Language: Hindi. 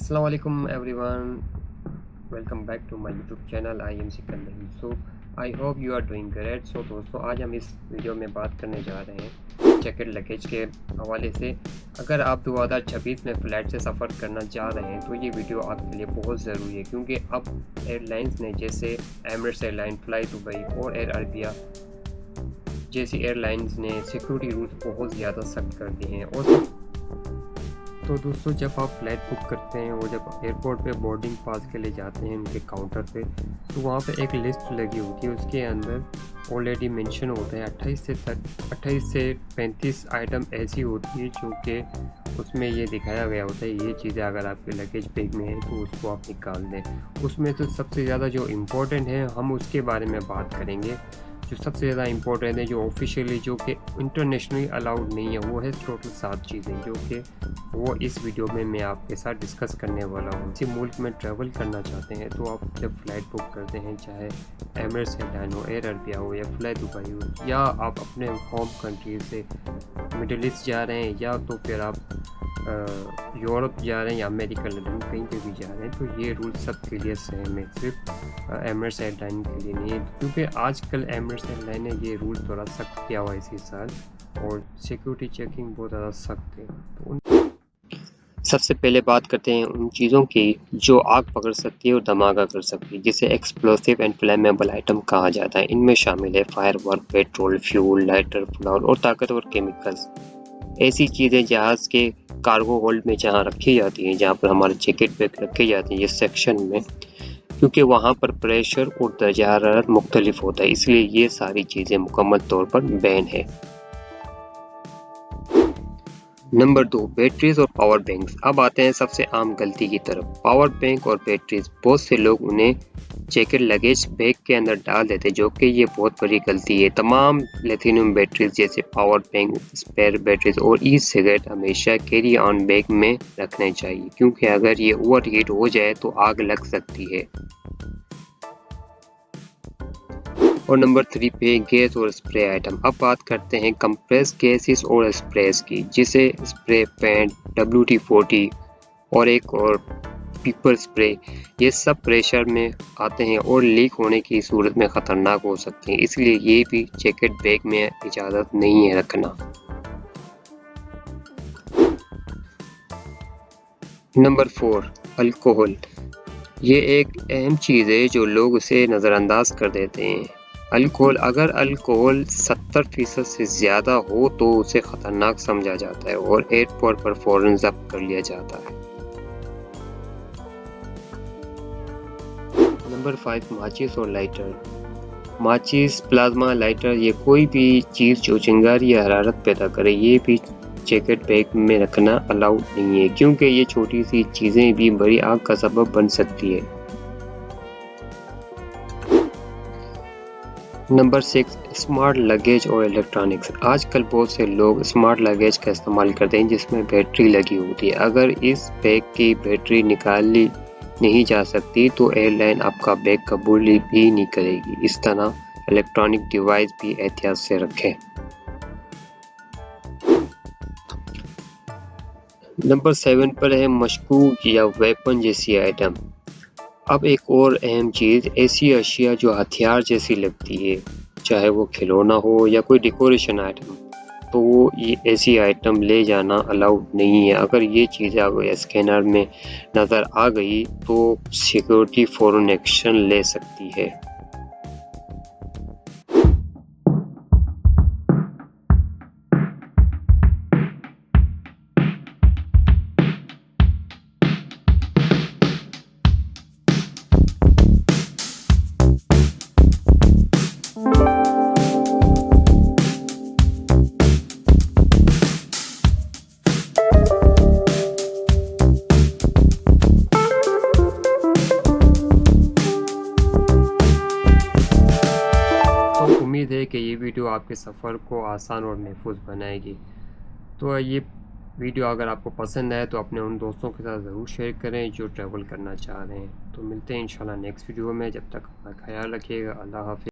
अस्सलाम वालेकुम everyone, welcome back to my YouTube channel. I am Sikandar Yusuf. I hope you are doing great. So दोस्तों, आज हम इस वीडियो में बात करने जा रहे हैं चेकड लगेज के हवाले से। अगर आप 2026 में फ़्लाइट से सफ़र करना चाह रहे हैं तो ये वीडियो आपके लिए बहुत ज़रूरी है, क्योंकि अब एयरलाइंस ने जैसे एमिरेट्स एयरलाइन, फ्लाई दुबई और एयर अरबिया जैसी एयरलाइंस ने सिक्योरिटी रूल्स बहुत ज़्यादा सख्त कर दिए हैं। और तो दोस्तों, जब आप फ़्लाइट बुक करते हैं और जब एयरपोर्ट पे बोर्डिंग पास के लिए जाते हैं उनके काउंटर पे, तो वहाँ पे एक लिस्ट लगी होती है। उसके अंदर ऑलरेडी मेंशन होता है 28 से 35 आइटम ऐसी होती है जो कि उसमें ये दिखाया गया होता है ये चीज़ें अगर आपके लगेज बैग में है तो उसको आप निकाल दें। उसमें तो सबसे ज़्यादा जो इम्पोर्टेंट है हम उसके बारे में बात करेंगे। जो सबसे ज़्यादा इम्पोर्टेंट है, जो ऑफिशियली, जो कि इंटरनेशनली अलाउड नहीं है, वो है टोटल 7 चीज़ें, जो कि वो इस वीडियो में मैं आपके साथ डिस्कस करने वाला हूँ। किसी मुल्क में ट्रैवल करना चाहते हैं तो आप जब फ़्लाइट बुक करते हैं, चाहे एमिरेट्स एयरलाइन हो, एयर अरबिया हो या फ्लाई दुबई हो, या आप अपने होम कंट्री से मिडल ईस्ट जा रहे हैं, या तो फिर आप यूरोप जा रहे हैं या अमेरिका, लंदन, कहीं पे भी जा रहे हैं, तो ये रूल सब के लिए सेम है। सिर्फ एमिरेट्स एयरलाइन के लिए नहीं है, क्योंकि आजकल एमिरेट्स एयरलाइन ने ये रूल थोड़ा सख्त किया हुआ है इसी साल, और सिक्योरिटी चेकिंग बहुत ज़्यादा सख्त है। तो सबसे पहले बात करते हैं उन चीज़ों की जो आग पकड़ सकती है और धमाका कर सकती है, जिसे एक्सप्लोसिव एंड फ्लेमेबल आइटम कहा जाता है। इनमें शामिल है firework, petrol, fuel, lighter, flower और ताकतवर केमिकल्स। ऐसी चीज़ें जहाज़ के कार्गो होल्ड में जहाँ रखी जाती हैं, जहाँ पर हमारे जैकेट बैग रखे जाते हैं, ये सेक्शन में, क्योंकि वहाँ पर प्रेशर और दर्जा हरारत मुख्तलिफ होता है, इसलिए ये सारी चीज़ें मुकम्मल तौर पर बैन है। नंबर 2, बैटरीज और पावर बैंक्स। अब आते हैं सबसे आम गलती की तरफ, पावर बैंक और बैटरीज। बहुत से लोग उन्हें चेकड लगेज बैग के अंदर डाल देते हैं, जो कि ये बहुत बड़ी गलती है। तमाम लिथियम बैटरीज जैसे पावर बैंक, स्पेयर बैटरीज और ई सिगरेट हमेशा कैरी ऑन बैग में रखने चाहिए, क्योंकि अगर ये ओवर हीट हो जाए तो आग लग सकती है। और नंबर 3 पे गैस और स्प्रे आइटम। अब बात करते हैं कंप्रेस गैसेस और स्प्रेस की, जिसे स्प्रे पेंट, WD-40 और एक और पीपर स्प्रे। ये सब प्रेशर में आते हैं और लीक होने की सूरत में ख़तरनाक हो सकते हैं, इसलिए ये भी जैकेट बैग में इजाज़त नहीं है रखना। Number 4, alcohol. ये एक अहम चीज़ है जो लोग उसे नज़रअंदाज कर देते हैं। अगर अल्कोहल 70% से ज़्यादा हो तो उसे ख़तरनाक समझा जाता है और एयरपोर्ट पर फ़ौरन ज़ब्त कर लिया जाता है। नंबर 5, माचिस और लाइटर। माचिस, प्लाज्मा, लाइटर, ये कोई भी चीज़ जो चिंगारी या हरारत पैदा करे, ये भी जैकेट बैग में रखना अलाउड नहीं है, क्योंकि ये छोटी सी चीज़ें भी बड़ी आग का सबब बन सकती है। नंबर 6, स्मार्ट लगेज और इलेक्ट्रॉनिक्स। आजकल बहुत से लोग स्मार्ट लगेज का इस्तेमाल करते हैं जिसमें बैटरी लगी होती है। अगर इस बैग की बैटरी निकाली नहीं जा सकती तो एयरलाइन आपका बैग कबूल भी नहीं करेगी। इस तरह इलेक्ट्रॉनिक डिवाइस भी एहतियात से रखें। नंबर 7 पर है मशकूक या वेपन जैसी आइटम। अब एक और अहम चीज़, ऐसी अशिया जो हथियार जैसी लगती है, चाहे वो खिलौना हो या कोई डेकोरेशन आइटम, तो वो ये ऐसी आइटम ले जाना अलाउड नहीं है। अगर ये चीज़ें अगर स्कैनर में नज़र आ गई तो सिक्योरिटी फ़ौरन एक्शन ले सकती है। उम्मीद है कि ये वीडियो आपके सफ़र को आसान और महफूज बनाएगी। तो ये वीडियो अगर आपको पसंद आए तो अपने उन दोस्तों के साथ ज़रूर शेयर करें जो ट्रैवल करना चाह रहे हैं। तो मिलते हैं इंशाल्लाह नेक्स्ट वीडियो में। जब तक अपना ख्याल रखिएगा। अल्लाह हाफ़िज़।